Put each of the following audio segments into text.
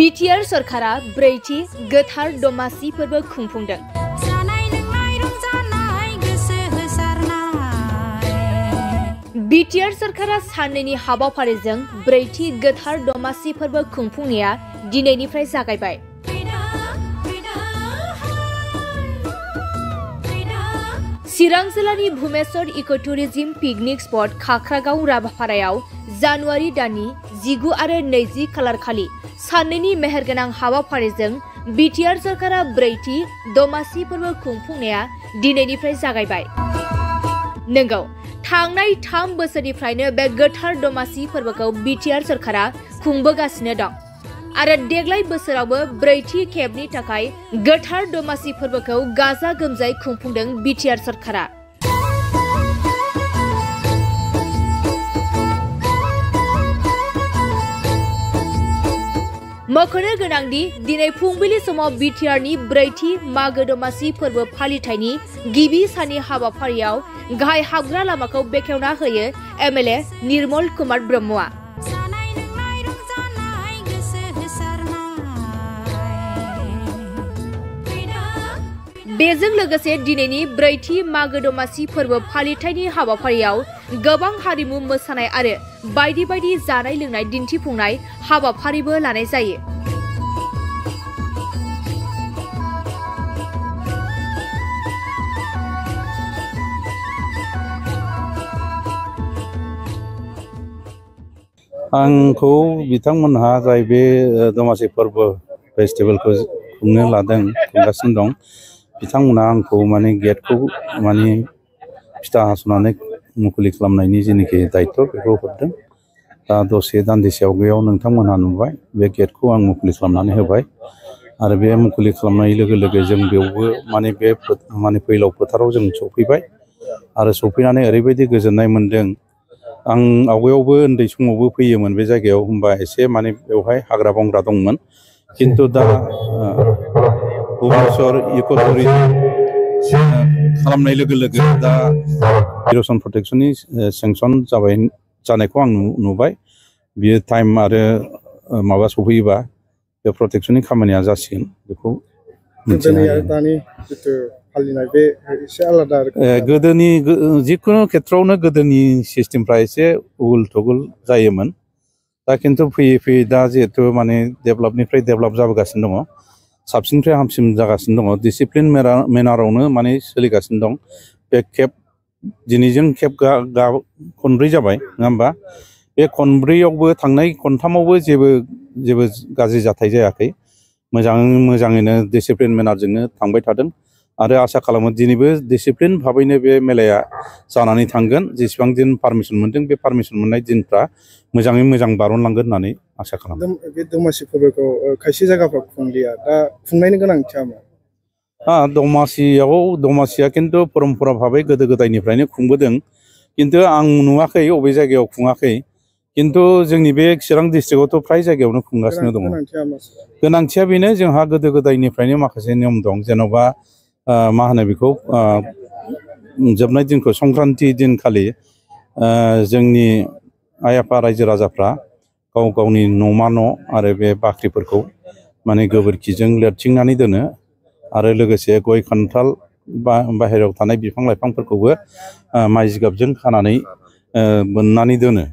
BTR सरकारा ब्रैथि गोथार दमासि फोरबो खुंफुंदों। बिटिआर सरकारा साननैनि हाबाफारिजों ब्रैथि गोथार दमासि फोरबो खुंफुंनाया दिनैनिफ्राय जागायबाय। चिरां जिल्लानि भुमेश्वर इको टुरिज्म पिकनिक स्पट खाख्रागाव राभापारायाव जानुवारि दाननि 19 आरो 20 खालार खालि साननैनि मेहेरगोनां हाबाफारिजों बिटिआर सरकारा ब्रैथि दमासि फोरबो खुंफुंनाया दिनैनिफ्राय जागायबाय। नंगौ, थांनाय 3 बोसोरनिफ्रायनो बे गोथार दमासि फोरबोखौ बिटिआर सरकारा खुंबोगासिनो दं आरो देग्लाय बोसोरावबो ब्रैथि खेबनि थाखाय गोथार दमासि फोरबोखौ गाजा गोमजायै खुंफुंदों बिटिआर सरकारा। मख'नो गोनांदि दिनै फुंबिलि समाव बिटिआरनि ब्रैथि मागो दमासि फोरबो फालिथायनि गिबि साननि हाबाफारियाव गाहाय हाबग्रा लामाखौ बेखेवना होयो एमएलए निर्मल कुमार ब्रह्मआ। बेजों लोगोसे दिनैनि ब्रैथि मागो दमासि फोरबो फालिथायनि हाबाफारियाव गोबां हारिमु मोसानाय आरो बायदि बायदि जानाय लोंनाय दिन्थिफुंनाय हाबाफारिबो लानाय जायो। आंखौ बिथांमोनहा जाय बे दमासि फोरबो फेस्टिभेलखौ खुंगासिनो दं, बिथांमोना आंखौ माने गेटखौ माने फिथा हास'नानै मुखुलि खालामनायनि जेनाखि दायित्व बेखौ हरदों। दा दसे दान्दिसे आवगायाव नोंथांमोनहा नुबाय बे गेटखौ आं मुखुलि खालामनानै होबाय आरो बे मुखुलि खालामनाय लोगो लोगो जों बेयावबो माने बे फैलाव फोथाराव जों सफैबाय आरो सफैनानै ओरैबायदि गोजोननाय मोन्दों। आं आवगायावबो उन्दै समावबो फैयोमोन बे जायगायाव, होमबा एसे माने बेवहाय हाग्रा बंग्रा दंमोन, किन्तु दा भुमेश्वर इको टुरिज्म खालामनाय लोगो लोगो दा इर'सन प्रटेक्सननि सेंसन जानायखौ आं नुबाय। बियो टाइम आरो माबा सफैयोबा बे प्रटेक्सननि खामानिया जासिगोन, बेखौ गोदोनि जिखुनु खेथ्रआवनो गोदोनि सिस्टेमफ्रा एसे उगुल थुगुल जायोमोन। दा खिन्थु फैयै फैयै दा जिहेथु माने डेभेलपनिफ्राय डेभेलप जाबोगासिनो दङ, साबसिननिफ्राय हामसिन जागासिनो दङ, डिसिप्लिन मेनारावनो माने सोलिगासिनो दं। बे दिनैजों खनब्रै जाबाय, नङा होमबा? बे खनब्रैयावबो थांनाय खनथामावबो जेबो गाज्रि जाथाय जायाखै। मोजाङैनो डिसिप्लिन मेनारजोंनो थांबाय थादों आरो आसा खालामो दिनैबो डिसिप्लिन भाबैनो बे मेलाया जानानै थांगोन। जेसेबां दिन पारमिसन मोन्दों बे पारमिसन मोननाय दिनफ्रा मोजाङै मोजां बारलांगोन होननानै आसा खालामो। बे दमासि फोरबोखौ खायसे जायगाफ्राव खुंलिया, दा खुंनायनि गोनांथिया मा? दमासिया खिन्थु परम्परा भाबै गोदो गोदायनिफ्रायनो खुंबोदों, खिन्थु आं नुवाखै अबे जायगायाव खुङाखै। खिन्थु जोंनि बे चिरां डिस्ट्रिक्टआवथ' फ्राय जायगायावनो खुंगासिनो दङ। गोनांथिया बेनो, जोंहा गोदो गोदायनिफ्रायनो माखासे नियम दं। जेन'बा मा होनो बेखौ, जोबनाय दिनखौ संक्रान्ति दिनखालि जोंनि आइ आफा रायजो राजाफ्रा गाव गावनि न'मा न' आरो बे बाख्रिफोरखौ माने गोबोरखिजों लिरथिंनानै दोनो आरो लोगोसे गय खान्थाल बाहेरायाव थानाय बिफां लाइफांफोरखौबो माइ जिगाबजों खानानै बोननानै दोनो।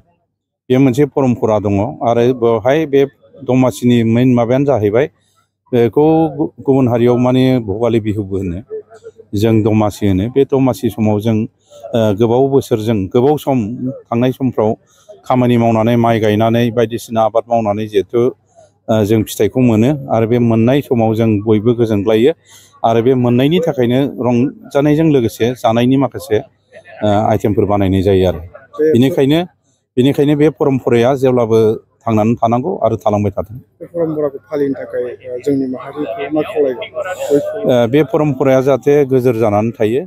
बे मोनसे परम्परा दङ आरो बेवहाय बे दमासिनि मेइन माबायानो जाहैबाय, बेखौ गुबुन हारियाव माने भगालि बिहुबो होनो, जों दमासि होनो। बे दमासि समाव जों गोबाव सम थांनाय समफ्राव खामानि मावनानै माइ गायनानै बायदिसिना आबाद मावनानै जिहेथु जों फिथाइखौ मोनो आरो बे मोननाय समाव जों बयबो गोजोनग्लायो आरो बे मोननायनि थाखायनो रंजानायजों लोगोसे जानायनि माखासे आइटेमफोर बानायनाय जायो आरो बेनिखायनो बे परम्पराया जेब्लाबो थांनानै थानांगौ आरो थालांबाय थाथों। बे परम्पराखौ फालिनो थाखाय जोंनि माहारिखौ मा खावलायगोन? बे परम्पराया जाहाथे गोजोर जानानै थायो।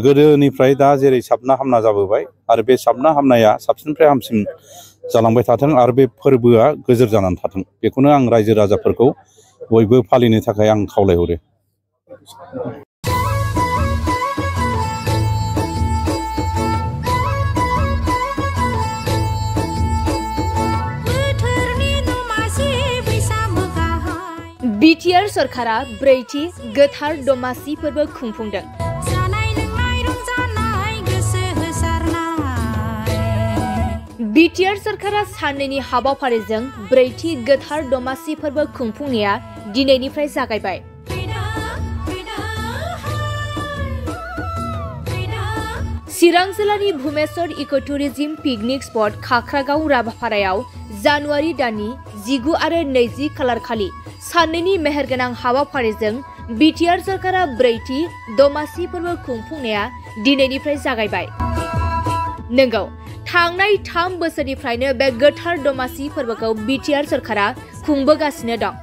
गोदोनिफ्राय दा जेरै साबना हामना जाबोबाय आरो बे साबना हामनाया साबसिननिफ्राय हामसिन जालांबाय थाथों आरो बे फोरबोआ गोजोर जानानै थाथों। बेखौनो आं रायजो राजाफोरखौ बयबो फालिनो थाखाय आं खावलायहरो। बोथोरनि दमासि बिटिआर सरकारा ब्रैथि गोथार दमासि फोरबो खुंफुंदों। बिटिआर सरकारा साननैनि हाबाफारिजों ब्रैथि गोथार दमासि फोरबो खुंफुंनाया दिनैनिफ्राय जागायबाय। चिरां जिल्लानि भुमेश्वर इक' टुरिज्म पिकनिक स्पट खाख्रागाव राभापारायाव जानुवारि दाननि 19 आरो 20 खालार खालि साननैनि मेहेरगोनां हाबाफारिजों बिटिआर सरकारा ब्रैथि दमासि फोरबो खुंफुंनाया दिनैनिफ्राय जागायबाय। नंगौ, थांनाय 3 बोसोरनिफ्रायनो बे गोथार दमासि फोरबोखौ बिटिआर सरकारा खुंबोगासिनो दं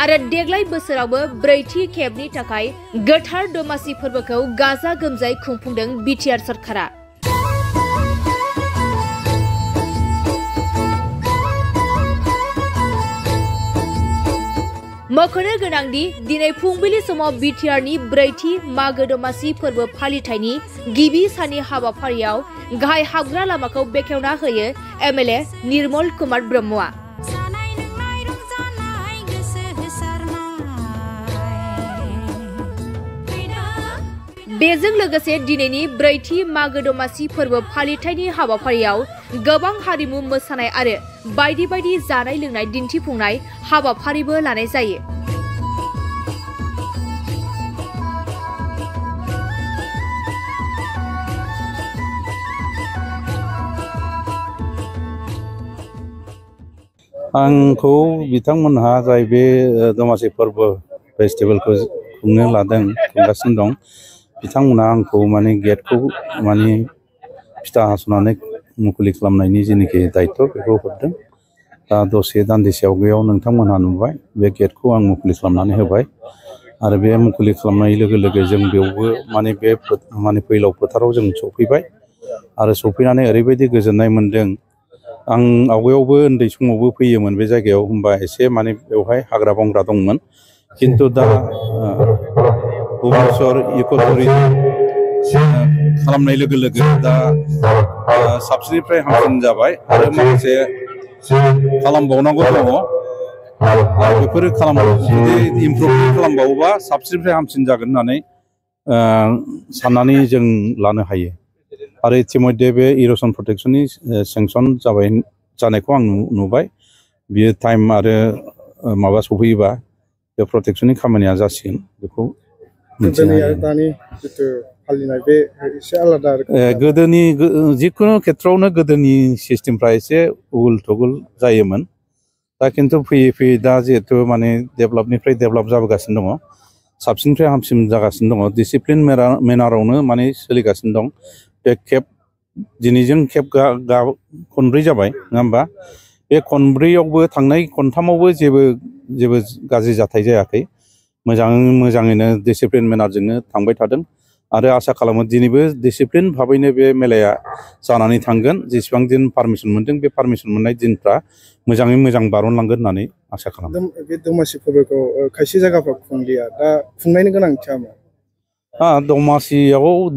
आरो देग्लाय बोसोरावबो ब्रैथि खेबनि थाखाय गोथार दमासि फोरबोखौ गाजा गोमजायै खुंफुंदों बिटिआर सरकारा। मख'नो गोनांदि दिनै फुंबिलि समाव बिटिआरनि ब्रैथि मागो दमासि फोरबो फालिथायनि गिबि साननि हाबाफारियाव गाहाय हाबग्रा लामाखौ बेखेवना होयो एमएलए निर्मल कुमार ब्रह्मआ। बेजों लोगोसे दिनैनि ब्रैथि मागो दमासि फोरबो फालिथायनि हाबाफारियाव गोबां हारिमु मोसानाय आरो बायदि बायदि जानाय लोंनाय दिन्थिफुंनाय हाबाफारिबो लानाय जायो। आंखौ बिथांमोनहा जाय बे दमासि फोरबो फेस्टिभेलखौ खुंनो लादों, खुंगासिनो दं, बिथांमोना आंखौ माने गेटखौ माने फिथा हास'नानै मुखुलि खालामनायनि जेनाखि दायित्व बेखौ हरदों। दा दसे दान्दिसे आवगायाव नोंथांमोनहा नुबाय, बे गेटखौ आं मुखुलि खालामनानै होबाय आरो बे मुखुलि खालामनाय लोगो लोगो जों बेयावबो माने बे फैलाव फोथाराव जों सफैबाय आरो सफैनानै ओरैबायदि गोजोननाय मोन्दों। आं आवगायावबो उन्दै समावबो फैयोमोन बे जायगायाव, होमबा एसे माने बेवहाय हाग्रा बंग्रा दंमोन, किन्तु दा भुमेश्वर इक' टुरिज्म खालामनाय लोगो लोगो दा साबसिननिफ्राय हामसिन जाबाय आरो माखासे खालामबावनांगौ दङ। बेफोरो जुदि इमप्रुभमेन्ट खालामबावोबा साबसिननिफ्राय हामसिन जागोन होननानै साननानै जों लानो हायो। आरो इतिमध्ये बे इर'सन प्रटेक्सननि सेंसन जानायखौ आं नुबाय। बियो टाइम आरो माबा सफैयोबा बे प्रटेक्सननि खामानिया जासिगोन, बेखौ गोदोनि जिखुनु खेथ्रआवनो गोदोनि सिस्टेमफ्रा एसे उगुल थुगुल जायोमोन। दा खिन्थु फैयै फैयै दा जिहेथु माने डेभेलपनिफ्राय डेभेलप जाबोगासिनो दङ, साबसिननिफ्राय हामसिन जागासिनो दङ, डिसिप्लिन मेनारावनो माने सोलिगासिनो दं। बे खेब दिनैजों खेब खनब्रै जाबाय, नङा होमबा? बे खनब्रैयावबो थांनाय खनथामावबो जेबो गाज्रि जाथाय जायाखै। मोजाङैनो डिसिप्लिन मेनारजोंनो थांबाय थादों आरो आसा खालामो दिनैबो डिसिप्लिन भाबैनो बे मेलाया जानानै थांगोन। जेसेबां दिन पारमिसन मोन्दों, बे पारमिसन मोननाय दिनफ्रा मोजाङै मोजां बारलांगोन होननानै आसा खालामो। बे दमासि फोरबोखौ खायसे जायगाफ्राव खुंलिया, दा खुंनायनि गोनांथिया मा?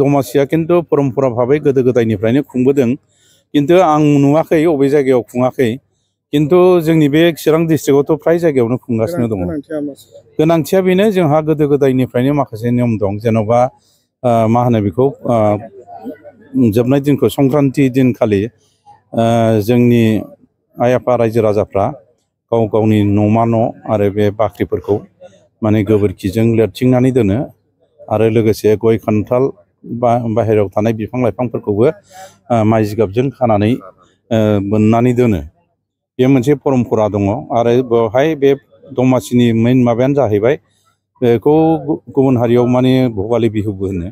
दमासिया खिन्थु परम्परा भाबै गोदो गोदायनिफ्रायनो खुंबोदों, खिन्थु आं नुवाखै अबे जायगायाव खुङाखै। खिन्थु जोंनि बे चिरां डिस्ट्रिक्टआवथ' फ्राय जायगायावनो खुंगासिनो दङ। गोनांथिया बेनो, जोंहा गोदो गोदायनिफ्रायनो माखासे नियम दं। जेन'बा मा होनो बेखौ, जोबनाय दिनखौ संक्रान्ति दिनखालि जोंनि आइ आफा रायजो राजाफ्रा गाव गावनि न'मा न' आरो बे बाख्रिफोरखौ माने गोबोरखिजों लिरथिंनानै दोनो आरो लोगोसे गय खान्थाल बाहेरायाव थानाय बिफां लाइफांफोरखौबो माइ जिगाबजों खानानै बोननानै दोनो। बे मोनसे परम्परा दङ। आरो बेवहाय बे दमासिनि मेइन माबायानो जाहैबाय, बेखौ गुबुन हारियाव माने भगालि बिहुबो होनो,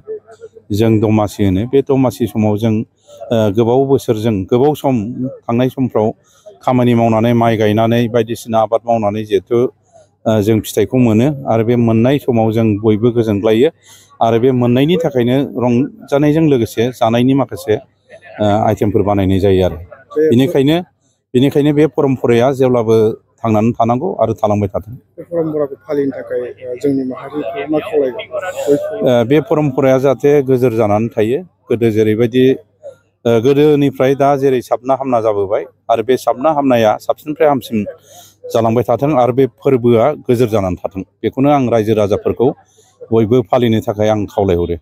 जों दमासि होनो। बे दमासि समाव जों गोबाव सम थांनाय समफ्राव खामानि मावनानै माइ गायनानै बायदिसिना आबाद मावनानै जिहेथु जों फिथाइखौ मोनो आरो बे मोननाय समाव जों बयबो गोजोनग्लायो आरो बे मोननायनि थाखायनो रंजानायजों लोगोसे जानायनि माखासे आइटेमफोर बानायनाय जायो आरो बेनिखायनो बे परम्पराया जेब्लाबो थांनानै थानांगौ आरो थालांबाय थाथों। बे परम्पराखौ फालिनो थाखाय जोंनि माहारिखौ मा खावलायगोन? बे परम्पराया जाहाथे गोजोर जानानै थायो। गोदो जेरैबायदि गोदोनिफ्राय दा जेरै साबना हामना जाबोबाय आरो बे साबना हामनाया साबसिननिफ्राय हामसिन जालांबाय थाथों आरो बे फोरबोआ गोजोर जानानै थाथों बेखौनो आं रायजो राजाफोरखौ बयबो फालिनो थाखाय आं खावलायहरो।